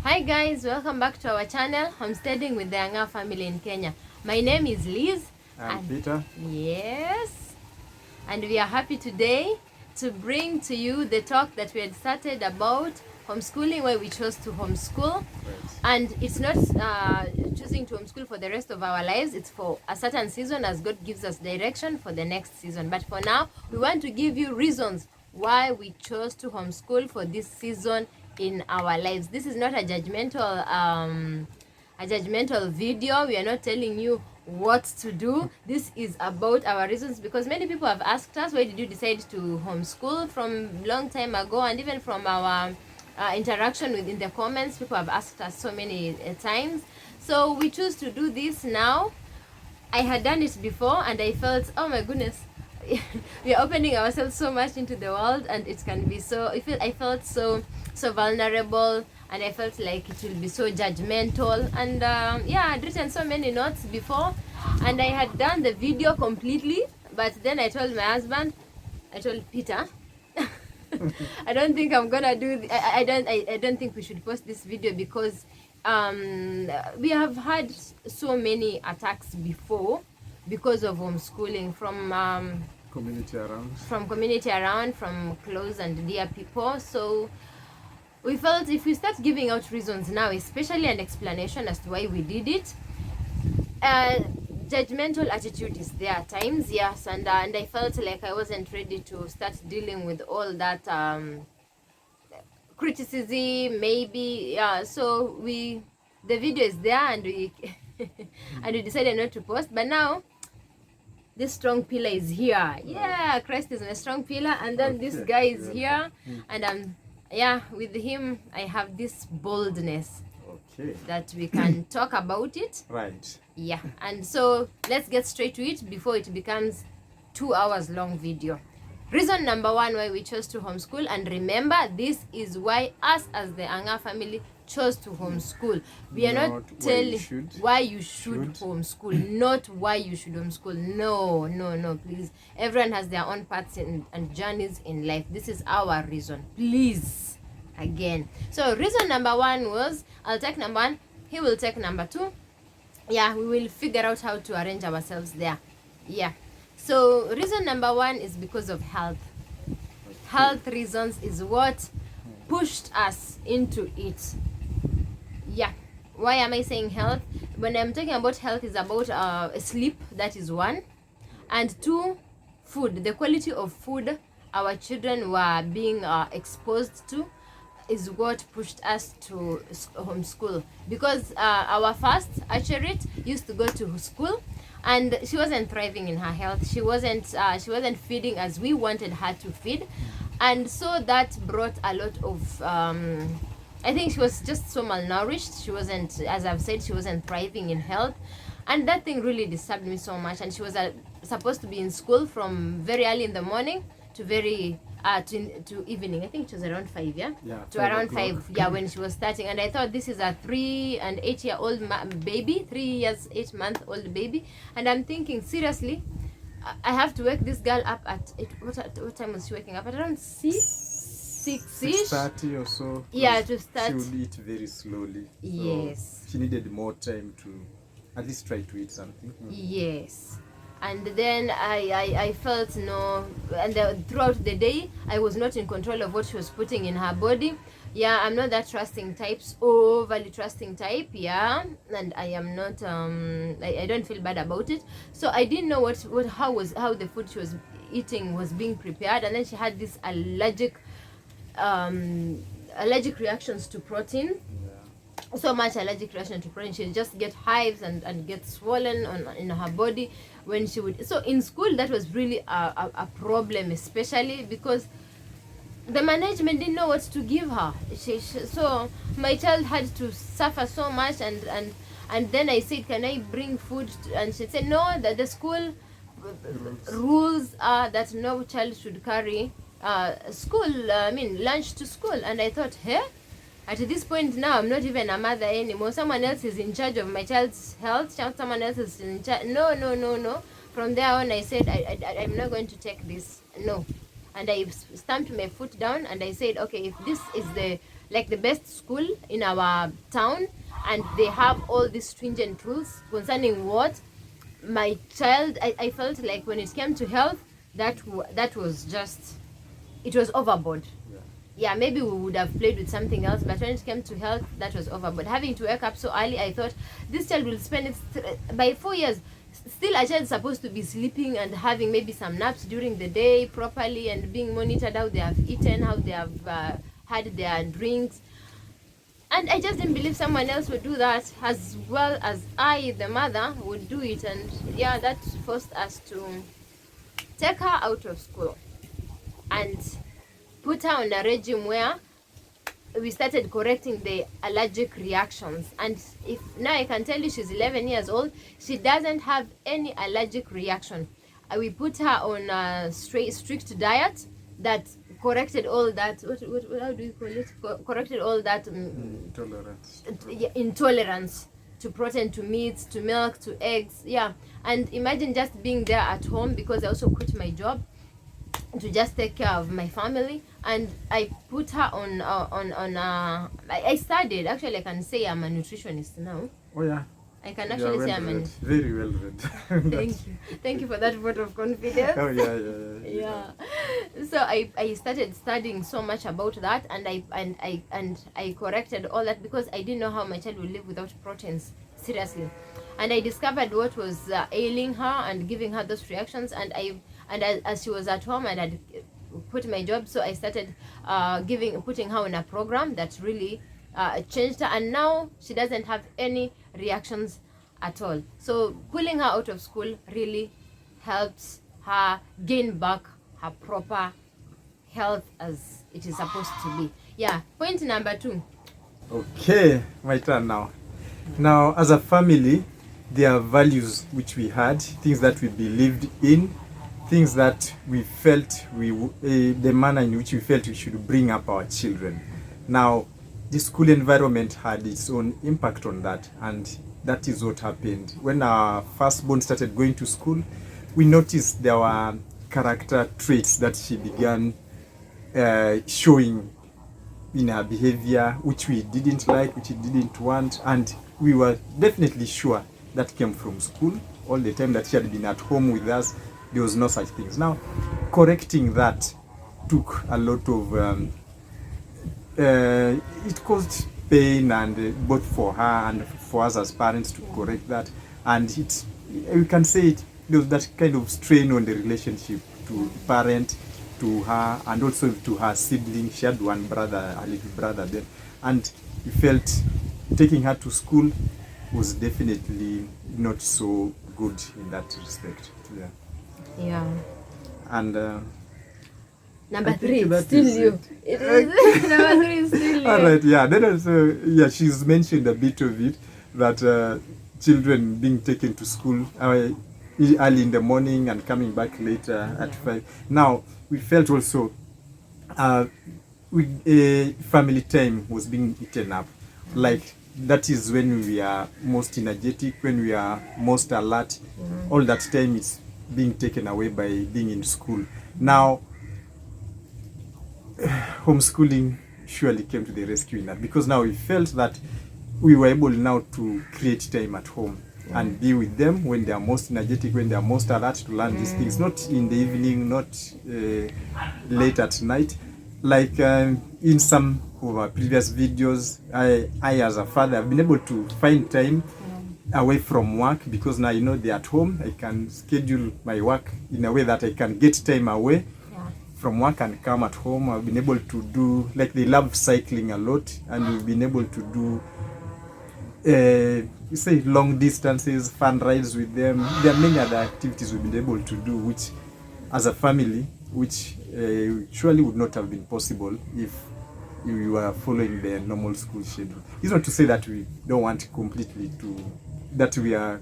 Hi guys, welcome back to our channel, Homesteading with the Anga family in Kenya. My name is Liz. And Peter. Yes. And we are happy today to bring to you the talk that we had started about homeschooling, why we chose to homeschool. Right. And it's not choosing to homeschool for the rest of our lives. It's for a certain season as God gives us direction for the next season. But for now, we want to give you reasons why we chose to homeschool for this season in our lives. This is not a judgmental video. We are not telling you what to do. This is about our reasons, because many people have asked us, why did you decide to homeschool from long time ago? And even from our interaction within the comments, people have asked us so many times. So we choose to do this now. I had done it before and I felt, oh my goodness, we are opening ourselves so much into the world, and it can be so, I felt so vulnerable, and I felt like it will be so judgmental. And yeah, I'd written so many notes before and I had done the video completely, but then I told my husband, I told Peter, I don't think I'm gonna do I don't think we should post this video, because we have had so many attacks before because of homeschooling from community around, from close and dear people. So we felt if we start giving out reasons now, especially an explanation as to why we did it, judgmental attitude is there at times, yes, and I felt like I wasn't ready to start dealing with all that criticism, maybe, yeah. So the video is there, and we and we decided not to post. But now this strong pillar is here. Yeah, Christ is my strong pillar, and then this guy is here, and yeah, with him I have this boldness that we can talk about it. Right. Yeah, and so let's get straight to it before it becomes 2 hours long video. Reason number one why we chose to homeschool, and remember, this is why us as the Anga family chose to homeschool. We are not telling why you should homeschool, not why you should homeschool. No, please. Everyone has their own paths and journeys in life. This is our reason, please. Again, so reason number one was, I'll take number one, he will take number two. Yeah, we will figure out how to arrange ourselves there. Yeah, so reason number one is because of health. Health reasons is what pushed us into it. Yeah, why am I saying health? When I'm talking about health, is about sleep, that is one, and two, food. The quality of food our children were being exposed to is what pushed us to homeschool, because our first Acherit used to go to school and she wasn't thriving in her health. She wasn't feeding as we wanted her to feed, and so that brought a lot of I think she was just so malnourished. She wasn't, as I've said, she wasn't thriving in health, and that thing really disturbed me so much. And she was supposed to be in school from very early in the morning to very to evening. I think it was around 5, yeah, to around 5, yeah, when she was starting. And I thought, this is a 3 and 8 year old baby, 3 years 8 month old baby, and I'm thinking, seriously, I have to wake this girl up at what time was she waking up? At around 6:30 or so. Yeah, to start. She would eat very slowly. Yes. So she needed more time to at least try to eat something. Yes. And then I felt no, and throughout the day I was not in control of what she was putting in her body. Yeah, I'm not that trusting type, overly trusting type, yeah, and I am not I don't feel bad about it. So I didn't know how the food she was eating was being prepared, and then she had this allergic reactions to protein. So much allergic reaction to protein, she'll just get hives and get swollen in her body when she would. So in school, that was really a problem, especially because the management didn't know what to give her. So my child had to suffer so much, and then I said, can I bring food and she said no, that the school rules are that no child should carry lunch to school. And I thought, hey, at this point now, I'm not even a mother anymore. Someone else is in charge of my child's health. Someone else is in charge. No. From there on, I said, I'm not going to take this. No. And I stamped my foot down and I said, okay, if this is like the best school in our town, and they have all these stringent rules concerning what my child. I felt like when it came to health, that was just, it was overboard. Yeah, maybe we would have played with something else, but when it came to health, that was overboard. Having to wake up so early, I thought this child will spend it by 4 years. Still, a child is supposed to be sleeping and having maybe some naps during the day properly, and being monitored how they have eaten, how they have had their drinks. And I just didn't believe someone else would do that as well as I, the mother, would do it. And yeah, that forced us to take her out of school and put her on a regime where we started correcting the allergic reactions. And if now I can tell you, she's 11 years old, she doesn't have any allergic reaction. We put her on a strict diet that corrected all that. What how do you call it? Corrected all that intolerance to protein, to meats, to milk, to eggs. Yeah, and imagine just being there at home, because I also quit my job to just take care of my family, and I put her on I studied. Actually, I can say I'm a nutritionist now. Oh yeah. I can actually say I'm very well read. Thank you for that vote of confidence. Oh yeah. So I started studying so much about that, and I corrected all that, because I didn't know how my child would live without proteins, seriously. And I discovered what was ailing her and giving her those reactions. And as she was at home, and I'd quit my job, so I started putting her on a program that really changed her, and now she doesn't have any reactions at all. So pulling her out of school really helps her gain back her proper health as it is supposed to be. Yeah, point number 2. Okay, my turn now. Now, as a family, there are values which we had, things that we believed in, things that we felt the manner in which we felt we should bring up our children. Now, the school environment had its own impact on that, and that is what happened. When our firstborn started going to school, we noticed there were character traits that she began showing in her behavior, which we didn't like, which we didn't want, and we were definitely sure that came from school. All the time that she had been at home with us, there was no such things. Now, correcting that took a lot of it caused pain, and both for her and for us as parents to correct that. And we can say there was that kind of strain on the relationship to the parent, to her, and also to her sibling. She had one brother, a little brother then, and we felt taking her to school was definitely not so good in that respect. Yeah. And number 3, still you. It is number 3 is still you. All right, yeah. Then also, yeah, she's mentioned a bit of it, that children being taken to school early in the morning and coming back later at 5. Now, we felt also family time was being eaten up. Like, that is when we are most energetic, when we are most alert. All that time is being taken away by being in school. Now, homeschooling surely came to the rescue in that, because now we felt that we were able now to create time at home and be with them when they are most energetic, when they are most alert to learn these things, not in the evening, not late at night. Like in some of our previous videos, I as a father have been able to find time away from work, because now they're at home. I can schedule my work in a way that I can get time away from work and come at home. I've been able to do, like, they love cycling a lot, and we've been able to do say long distances, fun rides with them. There are many other activities we've been able to do, which as a family, which surely would not have been possible if we were following the normal school schedule. It's not to say that we don't want completely that we are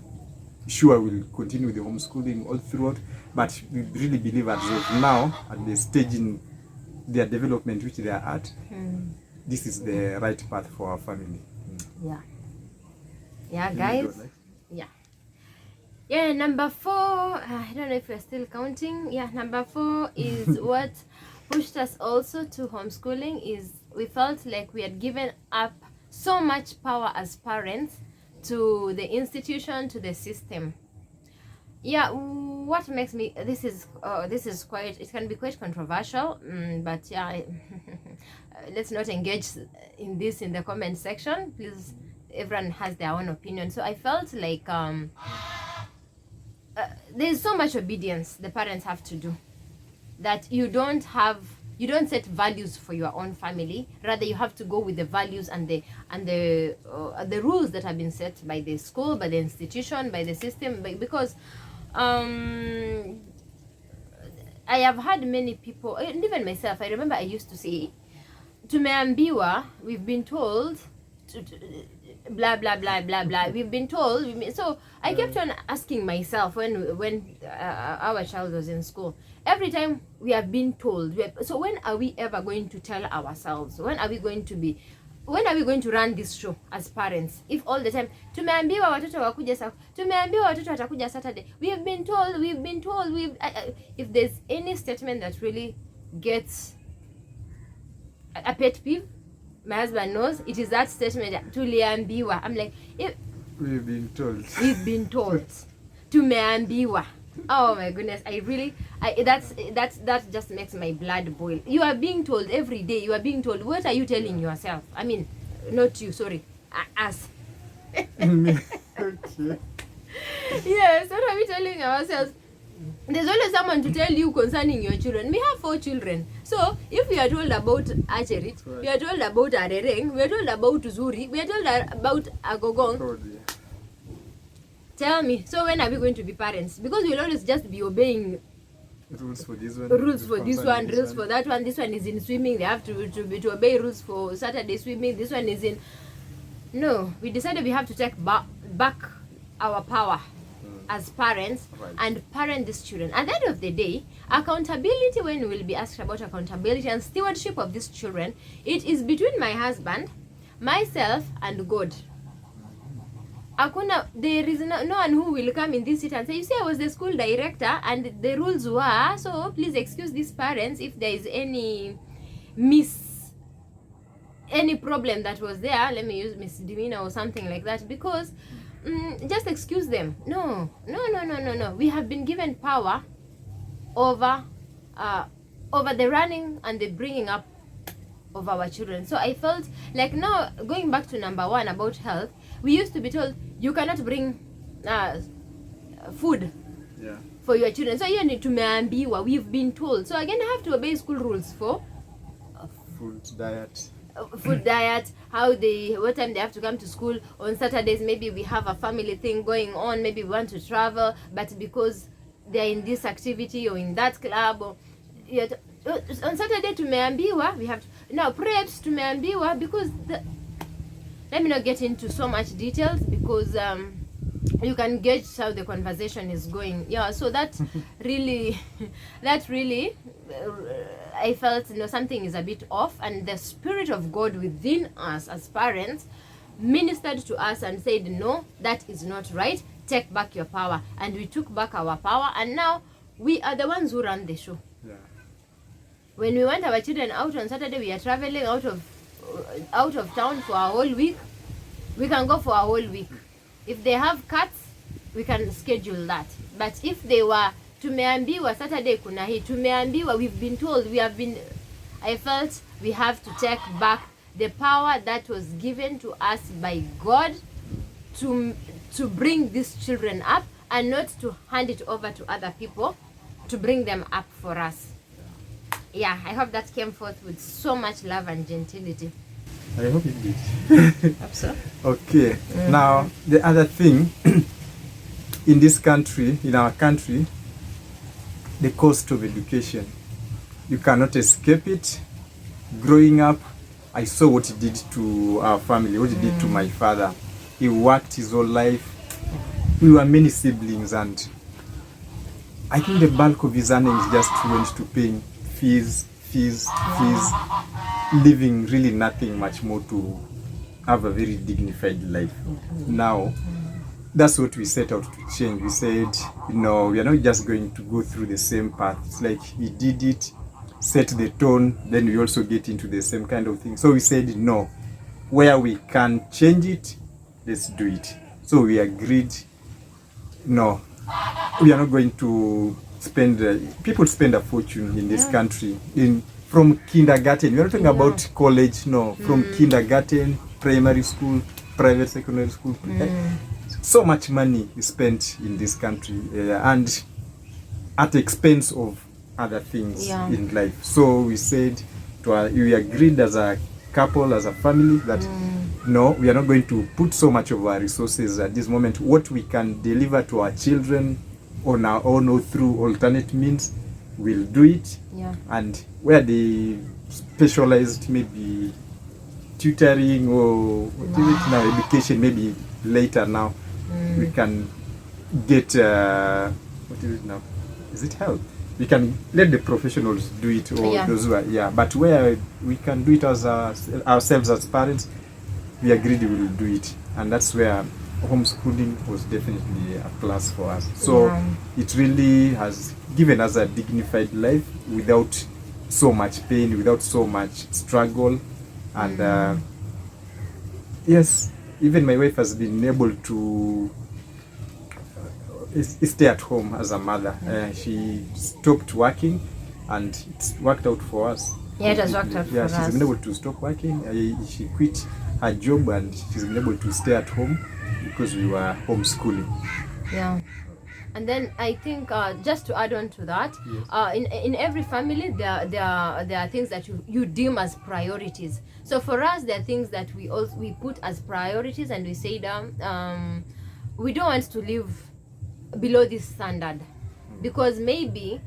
sure we'll continue the homeschooling all throughout, but we really believe as of now, at the stage in their development which they are at, this is the right path for our family. Yeah, guys. Yeah, number 4, I don't know if we're still counting. Yeah, number 4 is what pushed us also to homeschooling, is we felt like we had given up so much power as parents to the institution, to the system. Yeah, what makes me, this is quite, it can be quite controversial, but yeah, let's not engage in this in the comment section, please. Everyone has their own opinion. So I felt like there's so much obedience the parents have to do, that you don't set values for your own family. Rather, you have to go with the values and the rules that have been set by the school, by the institution, by the system. Because I have had many people, and even myself, I remember I used to say, tumeambiwa, we've been told blah blah blah blah blah, we've been told. So I kept on asking myself when our child was in school, every time we have been told, so when are we ever going to tell ourselves? When are we going to run this show as parents? If all the time tumeambiwa watoto wakuja, tumeambiwa watoto watakuja Saturday, we've been told, if there's any statement that really gets a pet peeve, my husband knows, it is that statement, tuliambiwa. I'm like, we've been told. We've been told. Tumeambiwa. Oh my goodness, that just makes my blood boil. You are being told every day, you are being told. What are you telling yourself? I mean, not you, sorry, us. Okay. Yes, what are we telling ourselves? There's always someone to tell you concerning your children. We have 4 children. So, if we are told about archery, right, we are told about arereng, we are told about zuri, we are told about agogong. Oh, yeah. Tell me, so when are we going to be parents? Because we'll always just be obeying rules for this one, rules for this one, rules for that one. This one is in swimming, they have to obey rules for Saturday swimming. This one is in... No, we decided we have to take back our power as parents, right, and parent these children. At the end of the day, accountability, when we will be asked about accountability and stewardship of these children, it is between my husband, myself, and God. There is no one who will come in this seat and say, you see, I was the school director and the rules were, so please excuse these parents if there is any problem that was there. Let me use misdemeanor or something like that, because just excuse them. No. We have been given power over the running and the bringing up of our children. So I felt like, now going back to number 1 about health, we used to be told you cannot bring food, yeah, for your children. So you need to tumeambiwa, we've been told. So again, I have to obey school rules for food diet, what time they have to come to school. On Saturdays, maybe we have a family thing going on, maybe we want to travel, but because they're in this activity or in that club, or on Saturday tumeambiwa, we have to, now preps tumeambiwa, because let me not get into so much details, because you can gauge how the conversation is going. Yeah, so that really I felt, something is a bit off, and the Spirit of God within us as parents ministered to us and said, no, that is not right, take back your power. And we took back our power, and now we are the ones who run the show. Yeah. When we want our children out on Saturday, we are traveling out of town for a whole week, we can go for a whole week. If they have cats, we can schedule that. But if they were tumeambiwa Saturday kuna hii, tumeambiwa, we've been told, I felt we have to take back the power that was given to us by God to bring these children up, and not to hand it over to other people to bring them up for us. Yeah, I hope that came forth with so much love and gentility. I hope it did. Hope so. Okay. Now, the other thing, in our country, the cost of education. You cannot escape it. Growing up, I saw what it did to our family, what it did to my father. He worked his whole life. We were many siblings, and I think the bulk of his earnings just went to paying fees, leaving really nothing much more to have a very dignified life. Now, that's what we set out to change. We said, we are not just going to go through the same path. It's like he did it, set the tone, then we also get into the same kind of thing. So we said no, where we can change it, let's do it. So we agreed, no, we are not going to spend, people spend a fortune in this country, from kindergarten. We are not talking about college, no, from kindergarten, primary school, private secondary school. So much money is spent in this country, and at the expense of other things in life. So we said, we agreed as a couple, as a family, that no, we are not going to put so much of our resources at this moment. What we can deliver to our children on our own or through alternate means, we'll do it. And where they specialized, maybe tutoring or what is it now, education, maybe later now, we can get, what is it now? Is it health? We can let the professionals do it, or those who are, but where we can do it as ourselves as parents, we agreed we will do it. And that's where homeschooling was definitely a plus for us. So it really has given us a dignified life without so much pain, without so much struggle. And yes, even my wife has been able to stay at home as a mother. She stopped working, and it's worked out for us. It has worked out for us. She's been able to stop working. She quit her job, and she's been able to stay at home because we were homeschooling. And then I think, just to add on to that, in every family there are things that you deem as priorities. So for us, there are things that we put as priorities, and we say we don't want to live below this standard, because maybe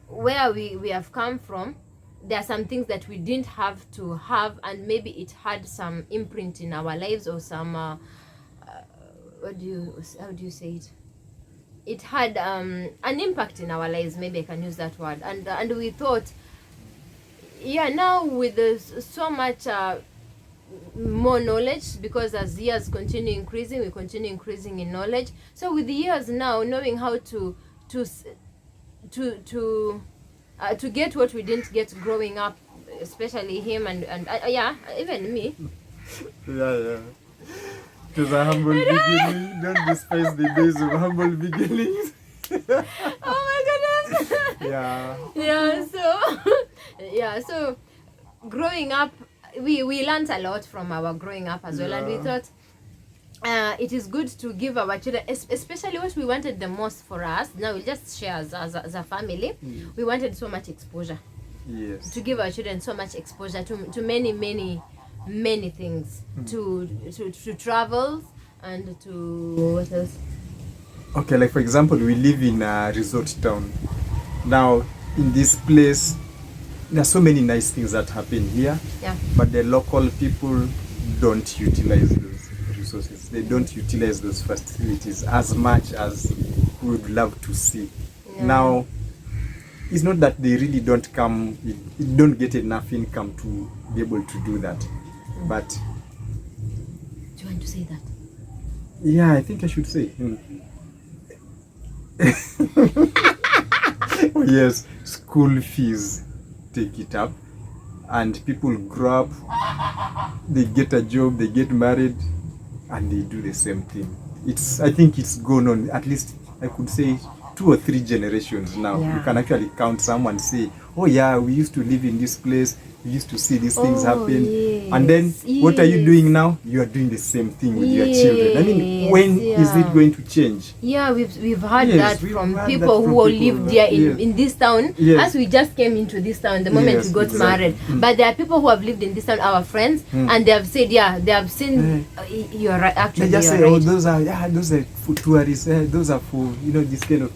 where we have come from, there are some things that we didn't have to have, and maybe it had some imprint in our lives, or some how do you say it? It had an impact in our lives, maybe I can use that word. And we thought, now with so much more knowledge, because as years continue increasing, we continue increasing in knowledge. So with the years now, knowing how to get what we didn't get growing up, especially him and even me. It was a humble beginning. Don't despise the days of humble beginnings. Oh my goodness. So growing up, we learned a lot from our growing up as well, and we thought it is good to give our children, especially what we wanted the most for us. Now we'll just share as a family. We wanted so much exposure. To give our children so much exposure to many things, to travel, and to what else? Okay, like for example, we live in a resort town. Now in this place, there are so many nice things that happen here, but the local people don't utilize those resources. They don't utilize those facilities as much as we would love to see. Now, it's not that they really don't get enough income to be able to do that. But do you want to say that? Yeah, I think I should say. Yes, school fees take it up, and people grow up, they get a job, they get married, and they do the same thing. I think it's gone on, at least I could say 2 or 3 generations now. You can actually count someone and say, oh yeah, we used to live in this place, we used to see these things happen. And then what are you doing now? You are doing the same thing with your children. I mean, when is it going to change? We've heard that from people who lived there in this town. As we just came into this town the moment we got married. But there are people who have lived in this town, our friends, and they have said, they have seen. You're right. Actually, they just say, oh, those are for tourists. Those are for this kind of.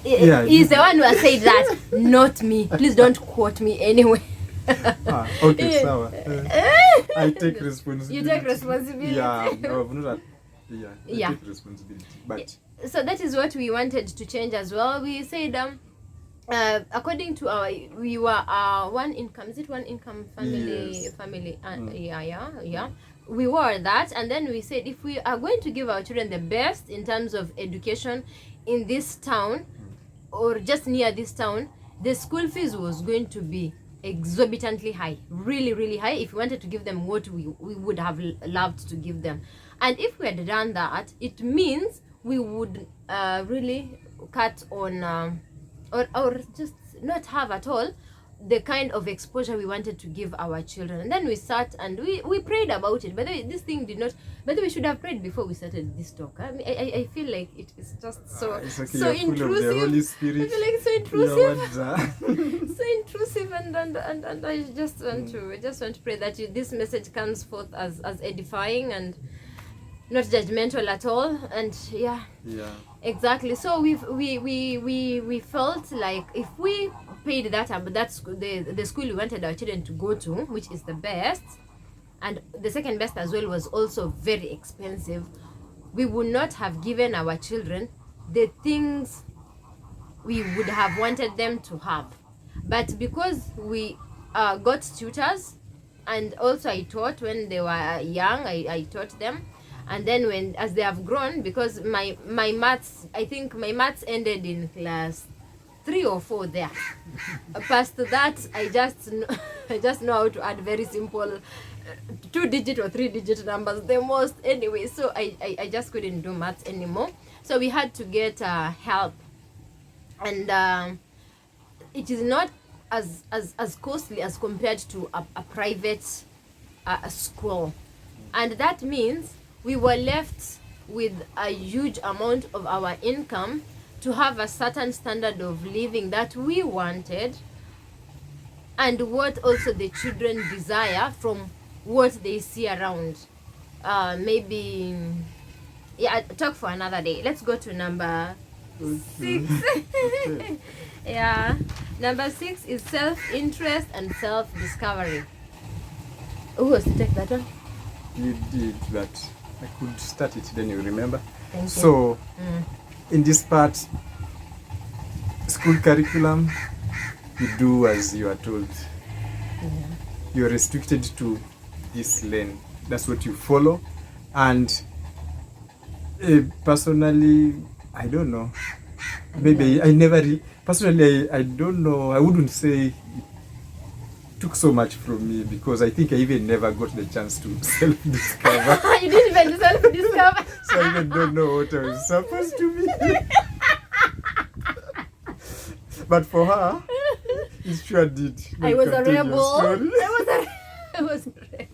He's the one who has said that, not me. Please don't quote me anyway. Okay, Sawa. I take responsibility. You take responsibility. Take responsibility. But so that is what we wanted to change as well. We said, according to we were one income. Is it one income family? Yes. Family. We were that, and then we said, if we are going to give our children the best in terms of education in this town, or just near this town, the school fees was going to be exorbitantly high, really, really high. If we wanted to give them what we would have loved to give them, and if we had done that, it means we would really cut on or just not have at all the kind of exposure we wanted to give our children. And then we sat and we prayed about it. By the way, this thing did not, by the way, we should have prayed before we started this talk. I mean, I feel like it is just so it's okay, so you're full of the Holy intrusive. Spirit. I feel like it's so Your intrusive. words are- So intrusive, and I just want to pray that this message comes forth as edifying and not judgmental at all. And yeah, exactly. So we felt like if we paid that but that's the school we wanted our children to go to, which is the best, and the second best as well was also very expensive, we would not have given our children the things we would have wanted them to have. But because we got tutors, and also I taught when they were young, I taught them, and then as they have grown, because my maths, I think my maths ended in class 3 or 4 there. Past that, I just know how to add very simple 2-digit or 3-digit numbers the most anyway. So I just couldn't do maths anymore. So we had to get help, and it is not as costly as compared to a private school, and that means we were left with a huge amount of our income to have a certain standard of living that we wanted, and what also the children desire from what they see around. Maybe, yeah, talk for another day. Let's go to number 6. Yeah, number 6 is self-interest and self-discovery. Who was to take that one? You did that. I could start it, then you remember. Thank you. So, in this part, school curriculum, you do as you are told. Yeah. You're restricted to this lane. That's what you follow. And personally, I don't know. Maybe I never personally, I don't know. I wouldn't say it took so much from me, because I think I even never got the chance to self-discover. You didn't even self-discover. So I even don't know what I was supposed to be. But for her, it sure did. I was a Continue your rebel. story. I was a rebel.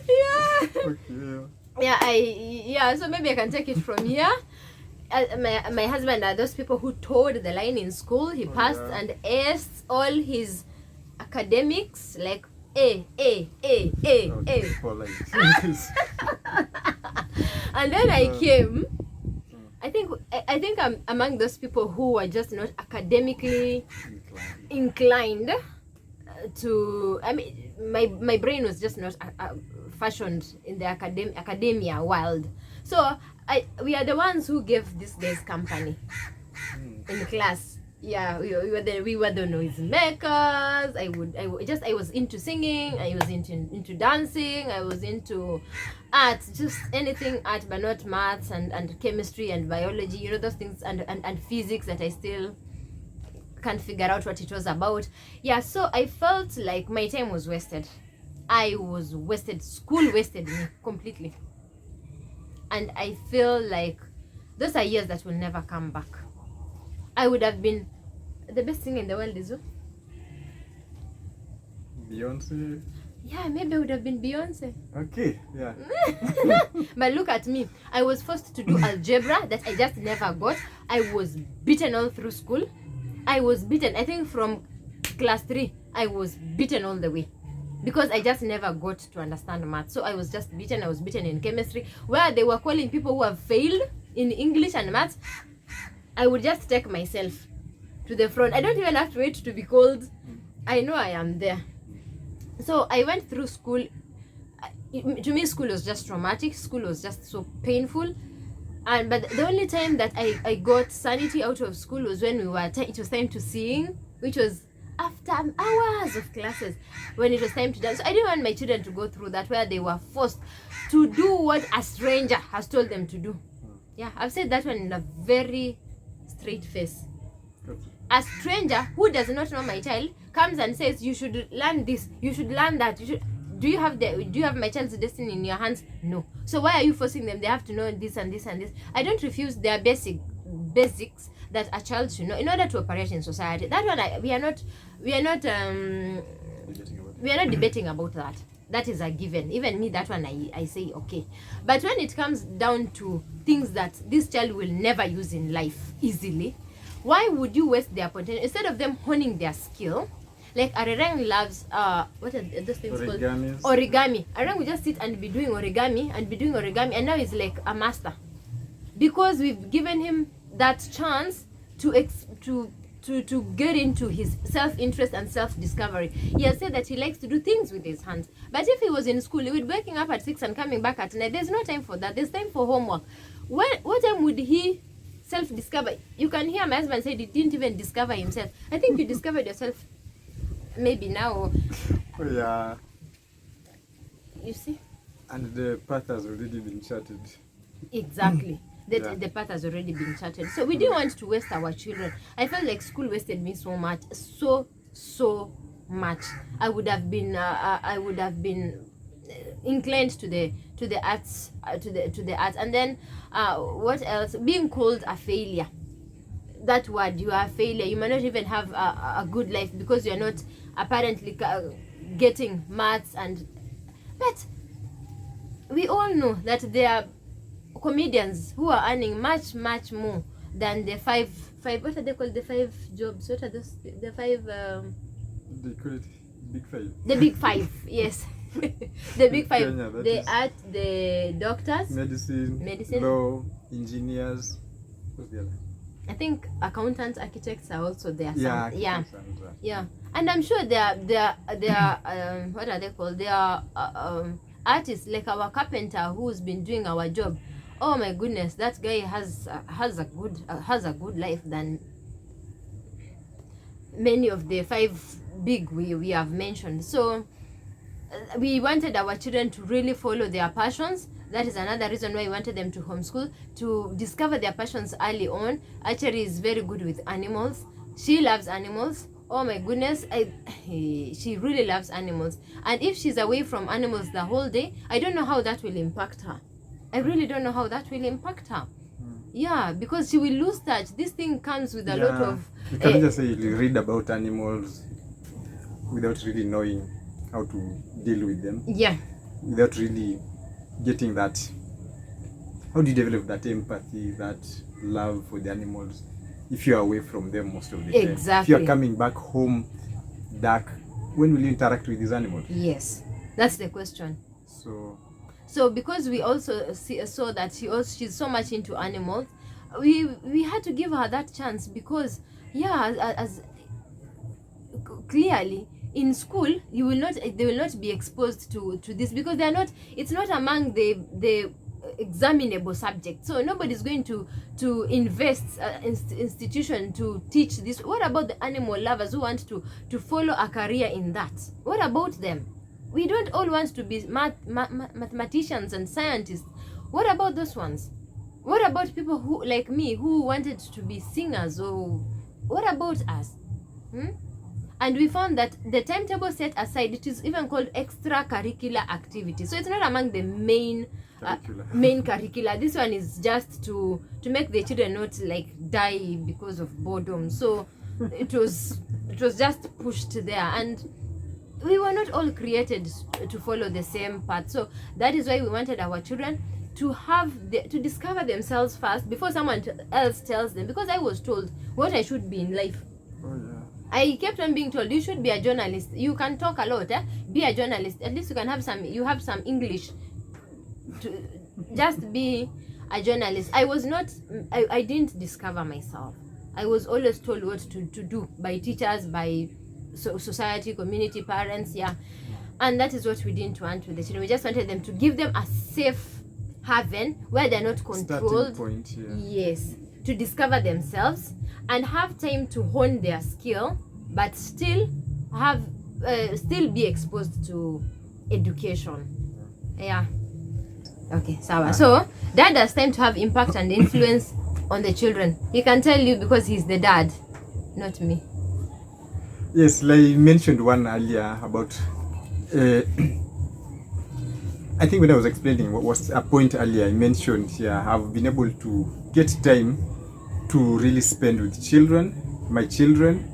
Yeah. Okay. Yeah. So maybe I can take it from here. My husband are those people who towed the line in school. He passed and aced all his academics, like A. And then I came. I think I'm among those people who are just not academically inclined to. I mean, my brain was just not fashioned in the academia world. So we are the ones who gave these guys company in class. Yeah, we were the noise makers. I was into singing. I was into dancing. I was into art, just anything art, but not maths and chemistry and biology. You know, those things, and physics that I still can't figure out what it was about. Yeah, so I felt like my time was wasted. I was wasted. School wasted me completely. And I feel like those are years that will never come back. I would have been the best singer in the world, is who? Beyonce. Yeah, maybe I would have been Beyonce. Okay, yeah. But look at me. I was forced to do algebra that I just never got. I was beaten all through school. I was beaten. I think from class 3, I was beaten all the way, because I just never got to understand math. So I was just beaten. I was beaten in chemistry, where they were calling people who have failed in English and maths. I would just take myself to the front. I don't even have to wait to be called. I know I am there. So I went through school. To me, school was just traumatic. School was just so painful. But the only time that I got sanity out of school was when it was time to sing, which was after hours of classes, when it was time to dance. So I didn't want my children to go through that, where they were forced to do what a stranger has told them to do. Yeah, I've said that one in a very straight face. Okay. A stranger who does not know my child comes and says, you should learn this, you should learn that, you should. Do you have my child's destiny in your hands? No. So why are you forcing them? They have to know this and this and this. I don't refuse their basics that a child should know in order to operate in society. That one we are not debating about that. That is a given. Even me, that one I say okay. But when it comes down to things that this child will never use in life easily, why would you waste their potential instead of them honing their skill? Like Arerang loves what are those things called? Origami. Arerang will just sit and be doing origami, and now he's like a master because we've given him that chance to get into his self-interest and self-discovery. He has said that he likes to do things with his hands. But if he was in school, he would be waking up at 6 and coming back at 9. There's no time for that. There's time for homework. What time would he self-discover? You can hear my husband say he didn't even discover himself. I think you discovered yourself maybe now. Oh, yeah. You see? And the path has already been charted. Exactly. The path has already been charted. So we didn't want to waste our children. I felt like school wasted me so much. So much. I would have been inclined to the arts, to the arts. And then what else? Being called a failure. That word, you are a failure. You might not even have a good life because you're not apparently getting maths but we all know that there are comedians who are earning much more than the five what are they called, the 5 jobs, what are those, the 5 they call it big 5, the big 5 yes. The big 5 Kenya, the art, the doctors, medicine, law, engineers, what's the other? I think accountants, architects are also there. Yeah. And I'm sure they are what are they called? They are artists, like our carpenter who's been doing our job. Oh my goodness, that guy has a good life than many of the 5 big we have mentioned. So we wanted our children to really follow their passions. That is another reason why we wanted them to homeschool, to discover their passions early on. Archery is very good with animals. She loves animals. Oh my goodness, she really loves animals. And if she's away from animals the whole day, I don't know how that will impact her. I really don't know how that will impact her. Yeah, because she will lose touch. This thing comes with a lot of... You can't just say you read about animals without really knowing how to deal with them. Yeah. Without really getting that. How do you develop that empathy, that love for the animals if you're away from them most of the time? Exactly. If you're coming back home dark, when will you interact with these animals? Yes, that's the question. So because we also saw that she's so much into animals, we had to give her that chance because as clearly in school they will not be exposed to this because it's not among the examinable subjects. So nobody's going to invest institution to teach this. What about the animal lovers who want to follow a career in that? What about them? We don't all want to be mathematicians and scientists. What about those ones? What about people who, like me, who wanted to be singers? Or what about us? And we found that the timetable set aside, it is even called extracurricular activities. So it's not among the main curricula. This one is just to make the children not like die because of boredom. So it was just pushed there, and we were not all created to follow the same path. So that is why we wanted our children to to discover themselves first before someone else tells them, because I was told what I should be in life. I kept on being told you should be a journalist. You can talk a lot, be a journalist. At least you can have some English. To just be a journalist. I didn't discover myself. I was always told what to do by teachers, by society, community, parents, and that is what we didn't want with the children. We just wanted them to give them a safe haven where they're not controlled. Yes, to discover themselves and have time to hone their skill, but still be exposed to education. Okay, sawa. So dad has time to have impact and influence on the children. He can tell you because he's the dad, not me. Yes, like I mentioned one earlier about I think when I was explaining what was a point earlier, I mentioned I've been able to get time to really spend with my children,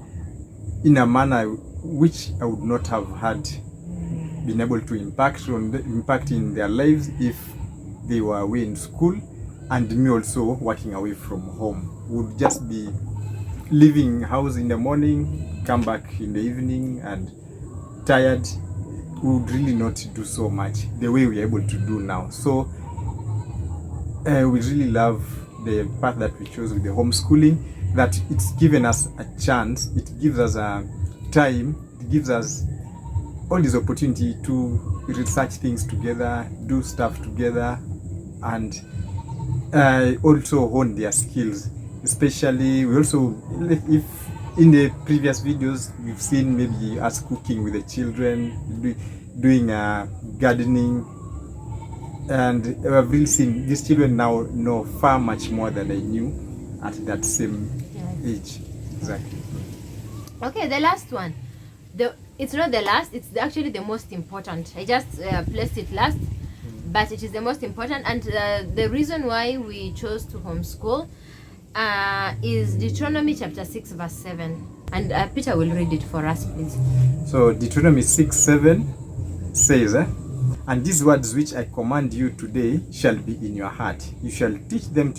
in a manner which I would not have had been able to impact in their lives if they were away in school, and me also working away from home. Would just be leaving house in the morning, come back in the evening and tired. Would really not do so much the way we're able to do now. So we really love the path that we chose with the homeschooling, that it's given us a chance, it gives us a time, it gives us all this opportunity to research things together, do stuff together, and also hone their skills. Especially, we also, if in the previous videos we've seen maybe us cooking with the children, doing gardening, and I've really seen these children now know far much more than I knew at that same age. Exactly. Okay, the last one. It's not the last, it's actually the most important. I just placed it last, but it is the most important. And the reason why we chose to homeschool is Deuteronomy chapter 6 verse 7. And Peter will read it for us, please. So Deuteronomy 6:7 says, and these words which I command you today shall be in your heart. You shall teach them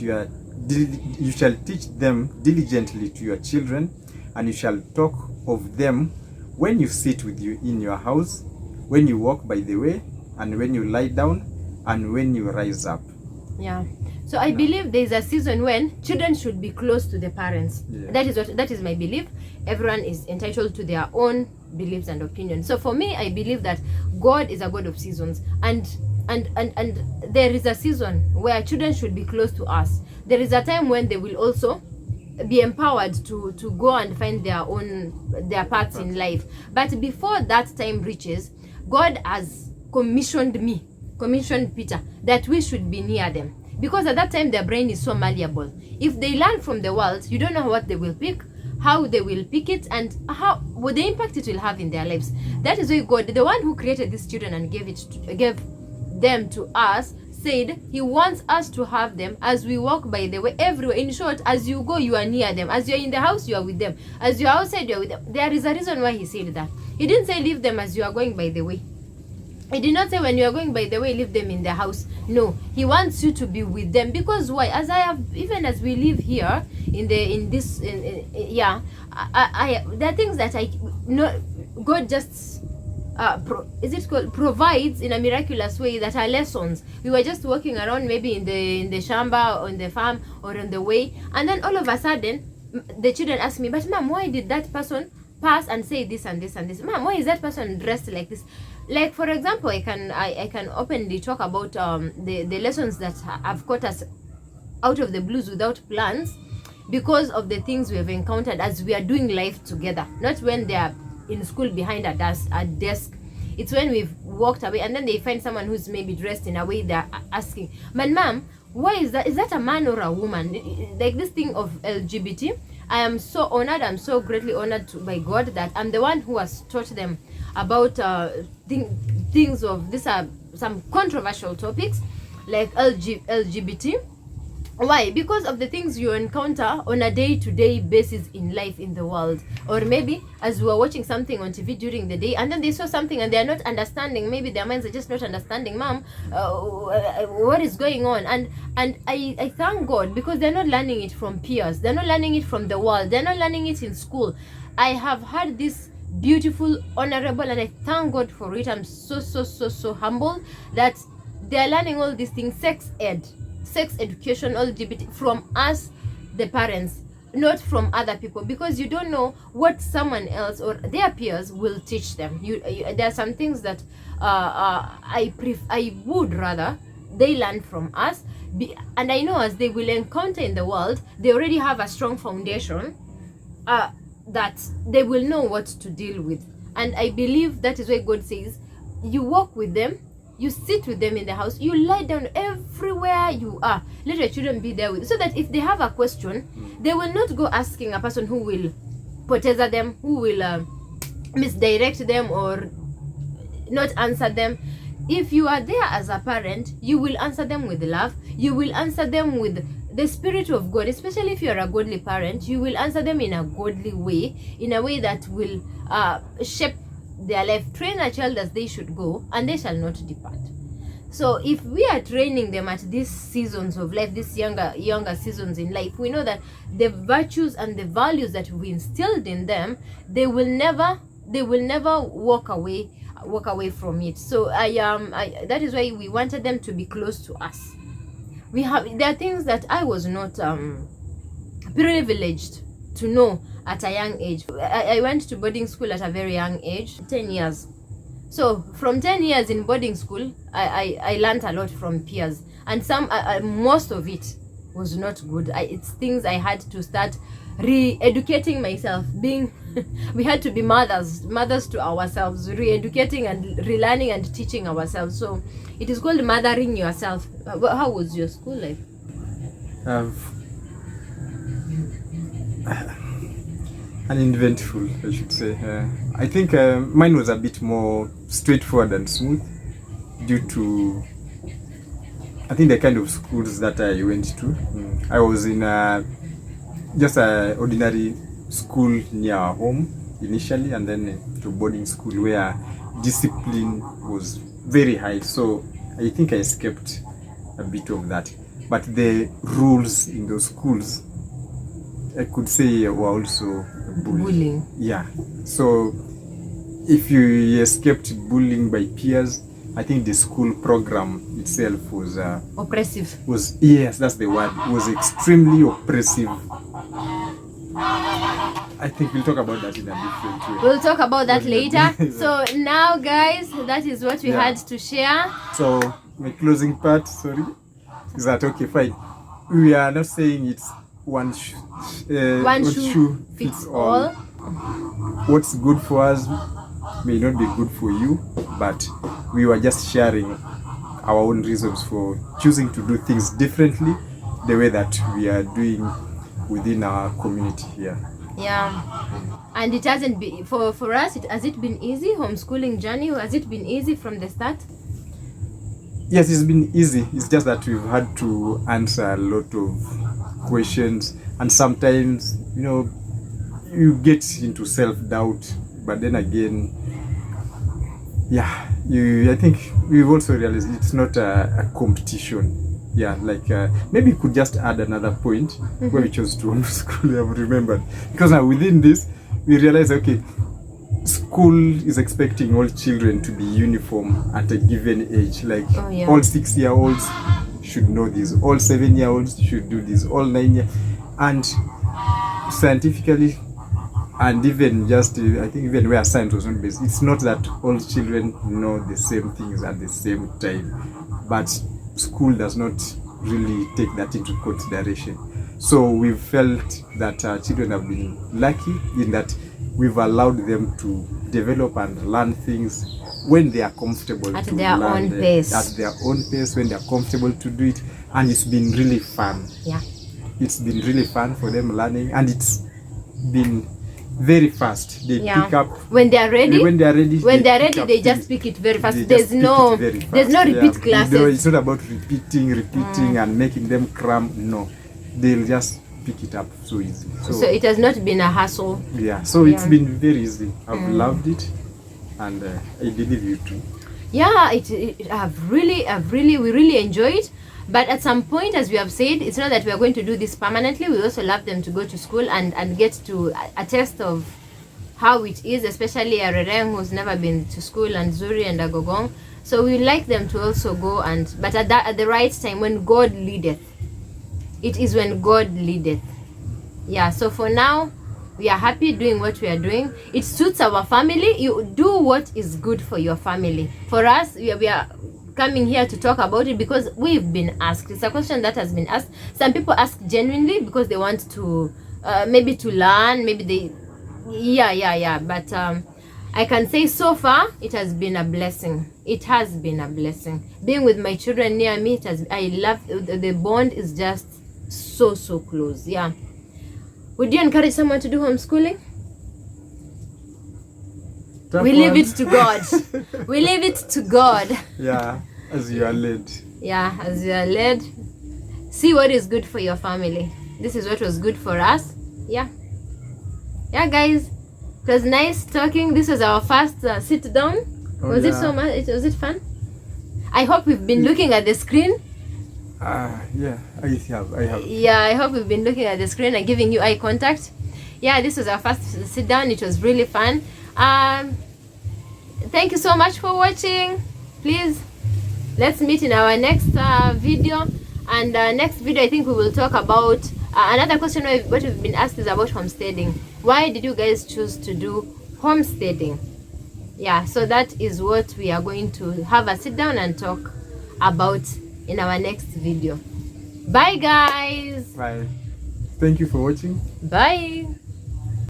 diligently to your children, and you shall talk of them when you sit with you in your house, when you walk by the way, and when you lie down, and when you rise up. Yeah. So I believe there is a season when children should be close to the parents. Yeah. That is my belief. Everyone is entitled to their own beliefs and opinions. So for me, I believe that God is a God of seasons, and there is a season where children should be close to us. There is a time when they will also be empowered to go and find their paths in life. But before that time reaches, God has commissioned Peter, that we should be near them, because at that time their brain is so malleable. If they learn from the world, you don't know what they will pick, how they will pick it, and what the impact it will have in their lives. That is why God, the one who created these children and gave them to us, said he wants us to have them as we walk by the way, everywhere. In short, as you go, you are near them. As you're in the house, you are with them. As you're outside, you're with them. There is a reason why he said that. He didn't say leave them as you are going by the way. He did not say when you are going by the way, leave them in the house. No, he wants you to be with them. Because why? Even as we live here there are things that God just provides in a miraculous way that are lessons. We were just walking around maybe in the shamba, on the farm, or on the way, and then all of a sudden the children ask me, but mom, why did that person pass and say this and this and this? Mom, why is that person dressed like this? Like, for example, I can openly talk about the lessons that have caught us out of the blues without plans, because of the things we have encountered as we are doing life together. Not when they are in school behind a desk. It's when we've walked away and then they find someone who's maybe dressed in a way they're asking, but ma'am, why is that? Is that a man or a woman? Like this thing of LGBT. I am so honored. I'm so greatly honored by God that I'm the one who has taught them about things of these are some controversial topics like LGBT. Why? Because of the things you encounter on a day-to-day basis in life in the world. Or maybe as we were watching something on TV during the day and then they saw something and they're not understanding. Maybe their minds are just not understanding, mom, what is going on. And I thank God, because they're not learning it from peers. They're not learning it from the world. They're not learning it in school. I have had this beautiful, honorable, and I thank God for it. I'm so humbled that they're learning all these things, sex education, LGBT, from us, the parents, not from other people, because you don't know what someone else or their peers will teach them. There are some things that I would rather they learn from us, and I know as they will encounter in the world, they already have a strong foundation that they will know what to deal with. And I believe that is why God says you walk with them, You sit with them in the house. You lie down everywhere you are. Let your children be there with, so that if they have a question, they will not go asking a person who will poteza them, who will misdirect them or not answer them. If you are there as a parent, you will answer them with love. You will answer them with the Spirit of God. Especially if you are a godly parent, you will answer them in a godly way, in a way that will shape their life. Train a child as they should go, and they shall not depart. So if we are training them at these seasons of life, these younger seasons in life, we know that the virtues and the values that we instilled in them, they will never walk away from it. So that is why we wanted them to be close to us. There are things that I was not privileged to know at a young age. I went to boarding school at a very young age, 10 years. So from 10 years in boarding school, I learned a lot from peers, and most of it was not good. It's things I had to start re-educating myself. We had to be mothers to ourselves, re-educating and relearning and teaching ourselves. So it is called mothering yourself. How was your school life? Uneventful, I should say. I think mine was a bit more straightforward and smooth due to, I think, the kind of schools that I went to. I was in just an ordinary school near our home initially, and then to boarding school where discipline was very high. So I think I escaped a bit of that. But the rules in those schools, I could say, were also bullying. Yeah. So if you escaped bullying by peers, I think the school program itself was oppressive. Yes, that's the word. Was extremely oppressive. I think we'll talk about that in a different way. We'll talk about that later. So now, guys, that is what we had to share. So my closing part, is that okay? Fine. We are not saying it's one shoe fits all. What's good for us may not be good for you, but we were just sharing our own reasons for choosing to do things differently, the way that we are doing within our community here. Yeah, and it hasn't been for us. Has it been easy? Homeschooling journey, has it been easy from the start? Yes, it's been easy. It's just that we've had to answer a lot of questions, and sometimes, you get into self-doubt, but then again, I think we've also realized it's not a competition. Maybe you could just add another point where we chose to homeschool. I've remembered, because now within this we realize, okay, school is expecting all children to be uniform at a given age. All 6-year-olds should know this, all 7-year-olds should do this, all 9-year, and scientifically, and even just I think even where science was not based, it's not that all children know the same things at the same time, but school does not really take that into consideration. So we've felt that our children have been lucky in that we've allowed them to develop and learn things when they are comfortable at to their learn own pace. At their own pace, when they are comfortable to do it, and it's been really fun. Yeah, it's been really fun for them learning, and it's been very fast. They pick up when they are ready. They just pick it very fast. There's no repeat classes. It's not about repeating and making them cram. No, they'll just pick it up so easy. So it has not been a hassle. It's been very easy. I've loved it, and I believe you too. Yeah, we really enjoy it. But at some point, as we have said, it's not that we are going to do this permanently. We also love them to go to school and get to a taste of how it is, especially Arereng, who's never been to school, and Zuri and Agogong. So we like them to also go, but at the right time, when God leadeth. It is when God leadeth. Yeah, so for now, we are happy doing what we are doing. It suits our family. You do what is good for your family. For us, we are coming here to talk about it because we've been asked. It's a question that has been asked. Some people ask genuinely because they want to maybe to learn, maybe they but I can say so far it has been a blessing. It has been a blessing. Being with my children near me, I love the bond is just so close. Yeah. Would you encourage someone to do homeschooling? We leave it to God. We leave it to God. Yeah, as you are led. Yeah, as you are led. See what is good for your family. This is what was good for us. Yeah. Yeah, guys. It was nice talking. This was our first sit down. Was it so much? Was it fun? I hope we've been looking at the screen. Yeah, I have. Yeah, I hope we've been looking at the screen and giving you eye contact. Yeah, this was our first sit down. It was really fun. Thank you so much for watching. Please, let's meet in our next video. And next video, I think we will talk about another question. What we've been asked is about homesteading. Why did you guys choose to do homesteading? Yeah, so that is what we are going to have a sit down and talk about in our next video. Bye, guys. Bye. Thank you for watching. Bye.